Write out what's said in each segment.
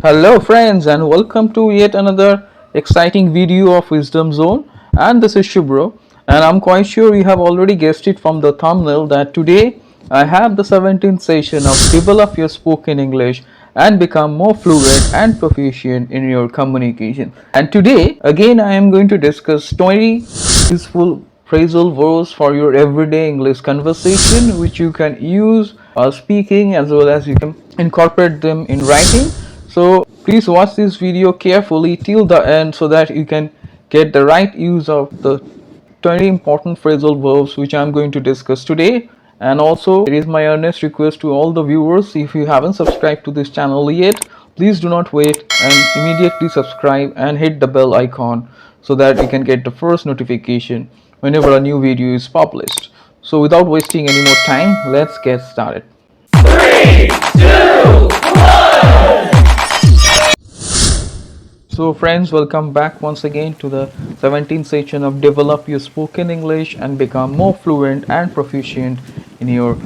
Hello friends and welcome to yet another exciting video of Wisdom Zone, and this is Shubro, and I'm quite sure you have already guessed it from the thumbnail that today I have the 17th session of Develop Your Spoken English and Become More Fluent and Proficient in Your Communication. And today again I am going to discuss 20 useful phrasal verbs for your everyday English conversation which you can use while speaking as well as you can incorporate them in writing. So please watch this video carefully till the end so that you can get the right use of the 20 important phrasal verbs which I am going to discuss today. And also it is my earnest request to all the viewers, if you haven't subscribed to this channel yet, please do not wait and immediately subscribe and hit the bell icon so that you can get the first notification whenever a new video is published. So without wasting any more time, let's get started. 3, 2, 1. So friends, welcome back once again to the 17th session of Develop Your Spoken English and Become More Fluent and Proficient in Your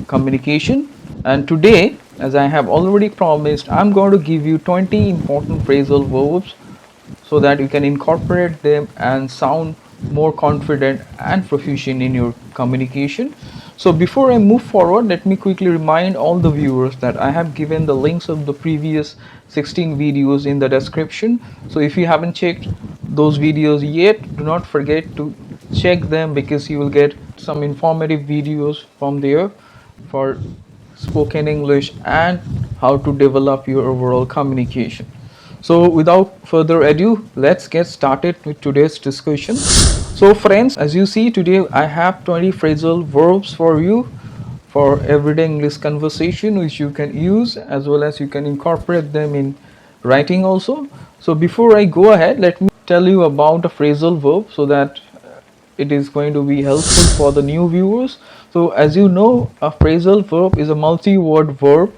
Communication. And today, as I have already promised, I'm going to give you 20 important phrasal verbs so that you can incorporate them and sound more confident and proficient in your communication. So before I move forward, let me quickly remind all the viewers that I have given the links of the previous 16 videos in the description. So if you haven't checked those videos yet, do not forget to check them because you will get some informative videos from there for spoken English and how to develop your overall communication. So without further ado, let's get started with today's discussion. So friends, as you see today I have 20 phrasal verbs for you for everyday English conversation which you can use as well as you can incorporate them in writing also. So before I go ahead, let me tell you about the phrasal verb so that it is going to be helpful for the new viewers. So as you know, a phrasal verb is a multi-word verb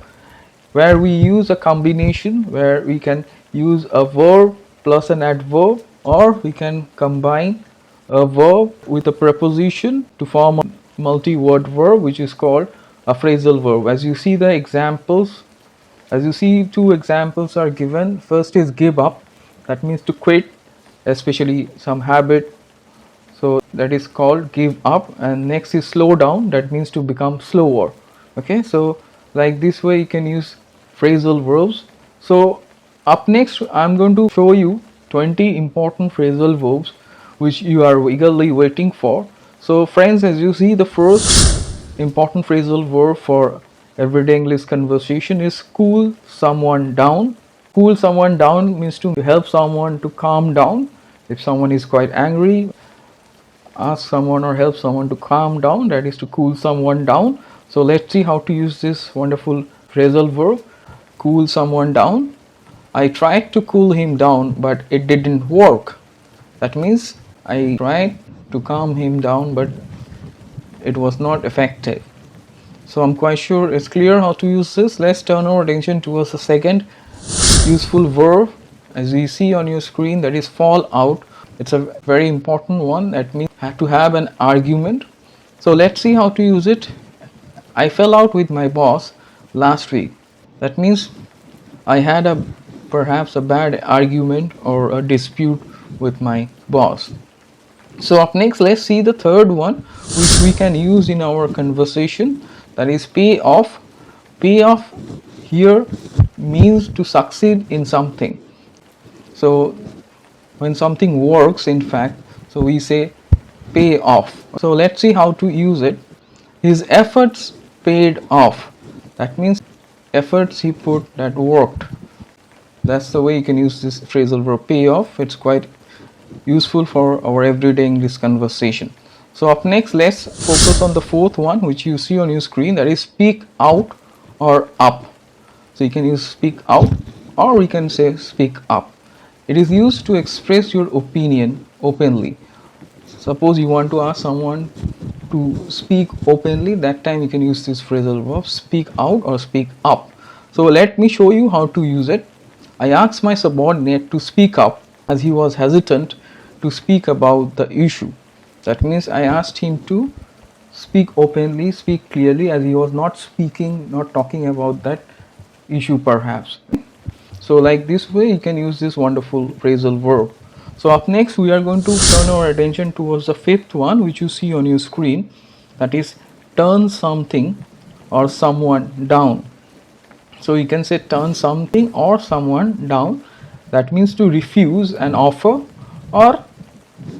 where we use a combination where we can use a verb plus an adverb, or we can combine a verb with a preposition to form a multi-word verb which is called a phrasal verb. As you see the examples, as you see two examples are given. First is give up, that means to quit, especially some habit, so that is called give up. And next is slow down, that means to become slower. Okay, so like this way you can use phrasal verbs. So up next I'm going to show you 20 important phrasal verbs which you are eagerly waiting for. So friends, as you see, the first important phrasal verb for everyday English conversation is cool someone down. Cool someone down means to help someone to calm down. If someone is quite angry, ask someone or help someone to calm down, that is to cool someone down. So let's see how to use this wonderful phrasal verb, cool someone down. I tried to cool him down but it didn't work. That means I tried to calm him down but it was not effective. So I'm quite sure it's clear how to use this. Let's turn our attention towards the second useful verb as we see on your screen, that is fall out. It's a very important one. That means have to have an argument. So let's see how to use it. I fell out with my boss last week. That means I had a perhaps a bad argument or a dispute with my boss. So up next, let's see the third one which we can use in our conversation, that is pay off. Pay off here means to succeed in something. So when something works, in fact, so we say pay off. So let's see how to use it. His efforts paid off. That means efforts he put that worked. That's the way you can use this phrasal verb pay off. It's quite useful for our everyday English conversation. So up next, let's focus on the fourth one which you see on your screen, that is speak out or up. So you can use speak out or we can say speak up. It is used to express your opinion openly. Suppose you want to ask someone to speak openly, that time you can use this phrasal verb speak out or speak up. So let me show you how to use it. I asked my subordinate to speak up as he was hesitant to speak about the issue. That means I asked him to speak openly, speak clearly, as he was not speaking, not talking about that issue perhaps. So like this way you can use this wonderful phrasal verb. So up next we are going to turn our attention towards the fifth one, which you see on your screen, that is turn something or someone down. So you can say turn something or someone down. That means to refuse an offer or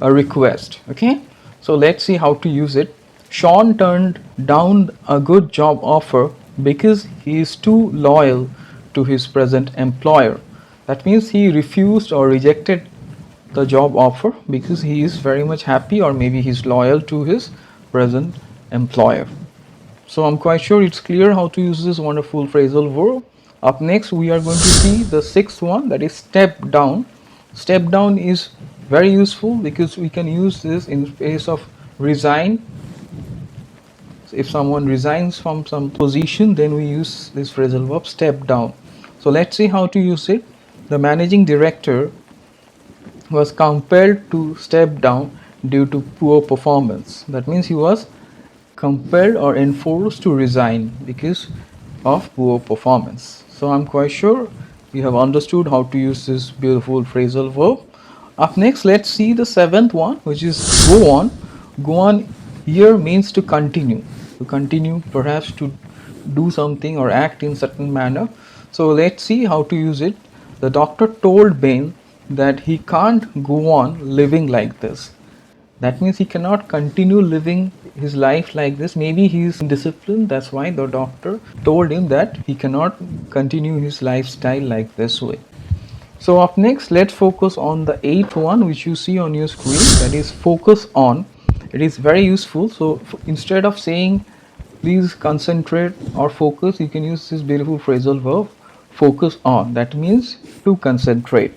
a request. Okay, so let's see how to use it. Sean turned down a good job offer because he is too loyal to his present employer. That means he refused or rejected the job offer because he is very much happy, or maybe he's loyal to his present employer. So I'm quite sure it's clear how to use this wonderful phrasal verb. Up next we are going to see the sixth one, that is step down. Step down is very useful because we can use this in place of resign. So if someone resigns from some position, then we use this phrasal verb step down. So let's see how to use it. The managing director was compelled to step down due to poor performance. That means he was compelled or enforced to resign because of poor performance. So I'm quite sure you have understood how to use this beautiful phrasal verb. Up next, let's see the seventh one, which is go on. Go on here means to continue. To continue, perhaps to do something or act in certain manner. So let's see how to use it. The doctor told Ben that he can't go on living like this. That means he cannot continue living his life like this. Maybe he is indisciplined, that's why the doctor told him that he cannot continue his lifestyle like this way. So up next, let's focus on the eighth one, which you see on your screen, that is focus on. It is very useful. So instead of saying please concentrate or focus, you can use this beautiful phrasal verb focus on. That means to concentrate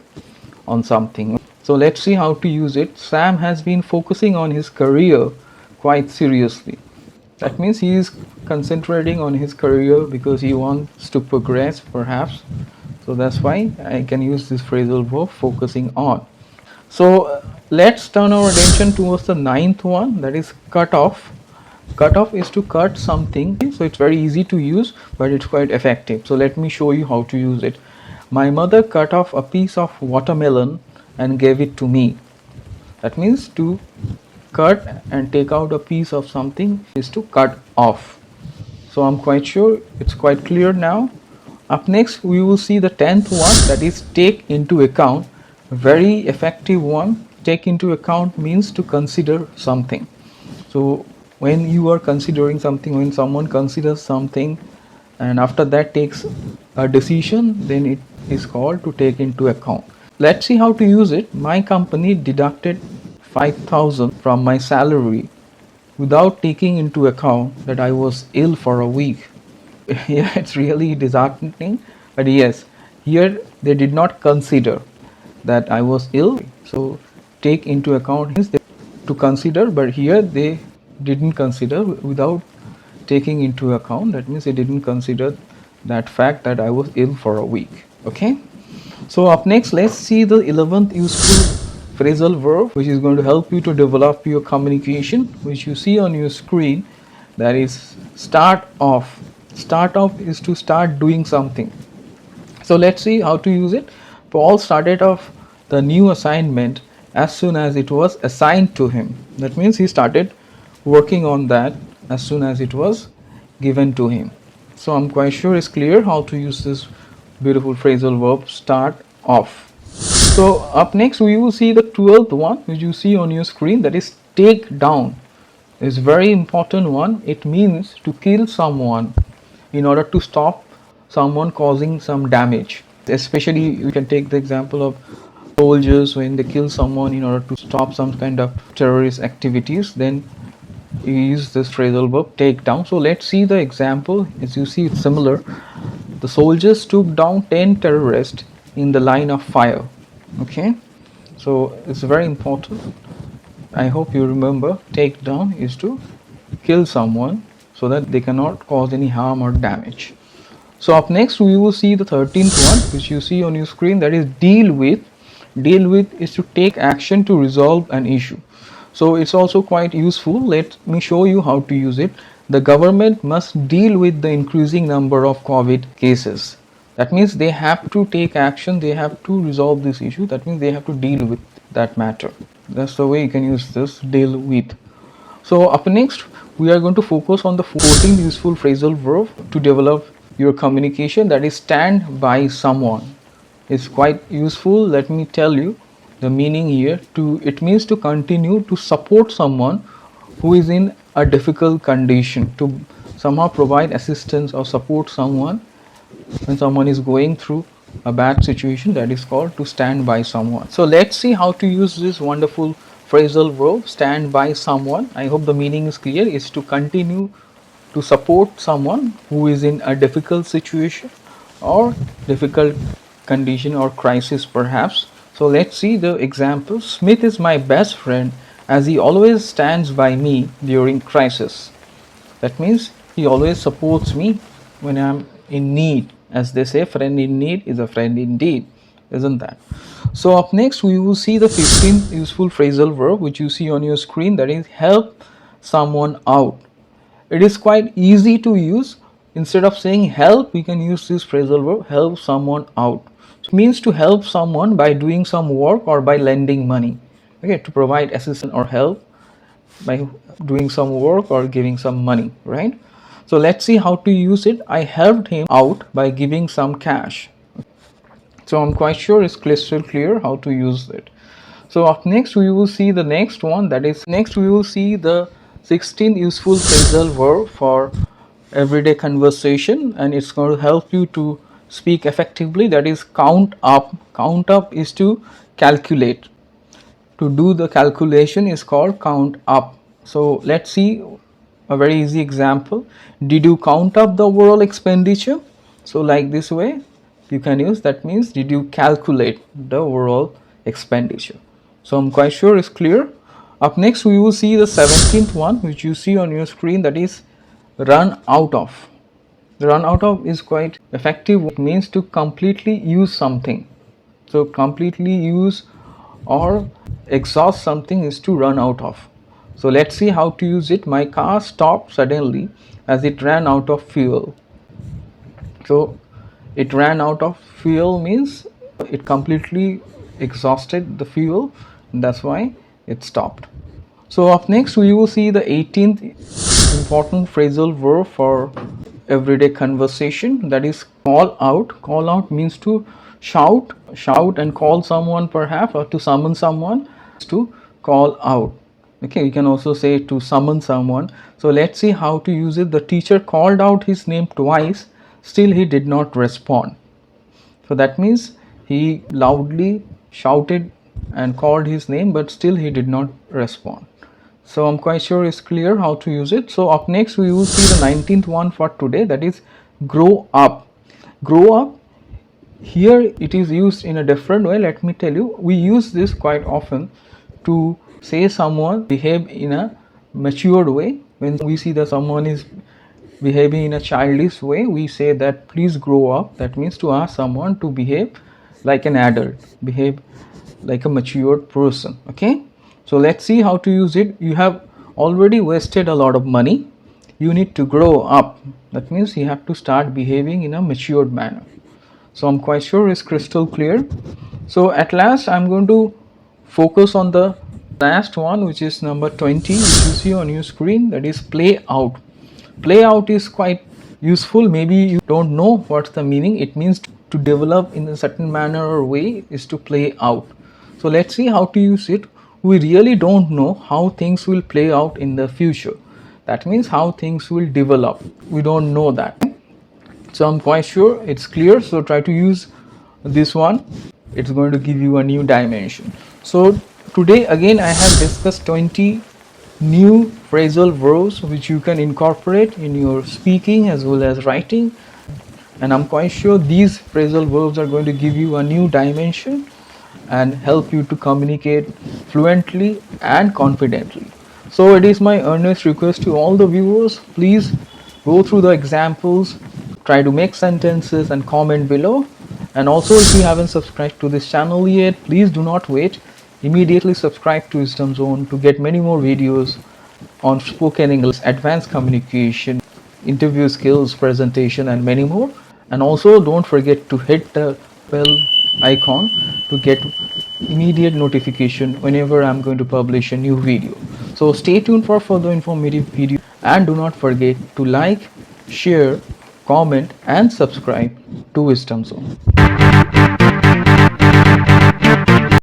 on something. So let's see how to use it. Sam has been focusing on his career quite seriously. That means he is concentrating on his career because he wants to progress, perhaps. So that's why I can use this phrasal verb focusing on. So let's turn our attention towards the ninth one, that is cut off. Cut off is to cut something. So it's very easy to use, but it's quite effective. So let me show you how to use it. My mother cut off a piece of watermelon and gave it to me. That means to cut and take out a piece of something is to cut off. So I'm quite sure it's quite clear now. Up next we will see the 10th one, that is take into account. Very effective one. Take into account means to consider something. So when you are considering something, when someone considers something and after that takes a decision, then it is called to take into account. Let's see how to use it. My company deducted 5,000 from my salary without taking into account that I was ill for a week. Yeah, it's really disheartening, but yes, here they did not consider that I was ill. So take into account means to consider, but here they didn't consider without taking into account. That means they didn't consider that fact that I was ill for a week. Okay, so up next, let's see the 11th useful phrasal verb, which is going to help you to develop your communication, which you see on your screen. That is start off. Start off is to start doing something. So let's see how to use it. Paul started off the new assignment as soon as it was assigned to him. That means he started working on that as soon as it was given to him. So I'm quite sure it's clear how to use this beautiful phrasal verb start off. So up next we will see the 12th one, which you see on your screen, that is take down. It's very important one. It means to kill someone in order to stop someone causing some damage. Especially you can take the example of soldiers when they kill someone in order to stop some kind of terrorist activities, then you use this phrasal verb take down. So let's see the example. As you see, it's similar. The soldiers took down 10 terrorists in the line of fire. Okay, so it's very important. I hope you remember take down is to kill someone so that they cannot cause any harm or damage. So up next we will see the 13th one, which you see on your screen, that is deal with. Deal with is to take action to resolve an issue. So it's also quite useful. Let me show you how to use it. The government must deal with the increasing number of COVID cases. That means they have to take action, they have to resolve this issue. That means they have to deal with that matter. That's the way you can use this, deal with. So up next, we are going to focus on the 14 useful phrasal verb to develop your communication, that is stand by someone. It's quite useful. Let me tell you the meaning here. It means to continue to support someone who is in a difficult condition, to somehow provide assistance or support someone when someone is going through a bad situation. That is called to stand by someone. So let's see how to use this wonderful phrasal verb, stand by someone. I hope the meaning is clear. Is to continue to support someone who is in a difficult situation or difficult condition or crisis perhaps. So let's see the example. Smith is my best friend as he always stands by me during crisis. That means he always supports me when I'm in need. As they say, friend in need is a friend indeed, isn't that? So up next we will see the 15th useful phrasal verb which you see on your screen, that is help someone out. It is quite easy to use. Instead of saying help, we can use this phrasal verb, help someone out. It means to help someone by doing some work or by lending money. Okay, to provide assistance or help by doing some work or giving some money, right? So let's see how to use it. I helped him out by giving some cash. So I'm quite sure it's crystal clear how to use it. So up next we will see the next one, that is next we will see the 16 useful phrasal verb for everyday conversation, and it's going to help you to speak effectively. That is count up. Count up is to calculate. To do the calculation is called count up. So let's see a very easy example. Did you count up the overall expenditure? So like this way you can use, that means did you calculate the overall expenditure. So I'm quite sure it's clear. Up next we will see the 17th one which you see on your screen, that is run out of. The run out of is quite effective. It means to completely use something. So completely use or exhaust something is to run out of. So let's see how to use it. My car stopped suddenly as it ran out of fuel. So it ran out of fuel means it completely exhausted the fuel, and that's why it stopped. So up next we will see the 18th important phrasal verb for everyday conversation, that is call out. Call out means to shout and call someone perhaps, or to summon someone, to call out. Okay, you can also say to summon someone. So let's see how to use it. The teacher called out his name twice, still he did not respond. So that means he loudly shouted and called his name, but still he did not respond. So I'm quite sure it's clear how to use it. So up next we will see the 19th one for today, that is grow up. Grow up, here it is used in a different way. Let me tell you, we use this quite often to say someone behave in a matured way. When we see that someone is behaving in a childish way, we say that please grow up. That means to ask someone to behave like an adult, behave like a matured person. Okay, so let's see how to use it. You have already wasted a lot of money, you need to grow up. That means you have to start behaving in a matured manner. So I'm quite sure it's crystal clear. So at last I'm going to focus on the last one, which is number 20, which you see on your screen, that is play out. Play out is quite useful. Maybe you don't know what's the meaning. It means to develop in a certain manner or way, is to play out. So let's see how to use it. We really don't know how things will play out in the future. That means how things will develop. We don't know that. So I'm quite sure it's clear. So try to use this one. It's going to give you a new dimension. So today again I have discussed 20 new phrasal verbs which you can incorporate in your speaking as well as writing, and I'm quite sure these phrasal verbs are going to give you a new dimension and help you to communicate fluently and confidently. So it is my earnest request to all the viewers, please go through the examples, try to make sentences and comment below. And also, if you haven't subscribed to this channel yet, please do not wait. Immediately subscribe to Wisdom Zone to get many more videos on spoken English, advanced communication, interview skills, presentation, and many more. And also don't forget to hit the bell icon to get immediate notification whenever I'm going to publish a new video. So stay tuned for further informative videos, and do not forget to like, share, comment and subscribe to Wisdom Zone.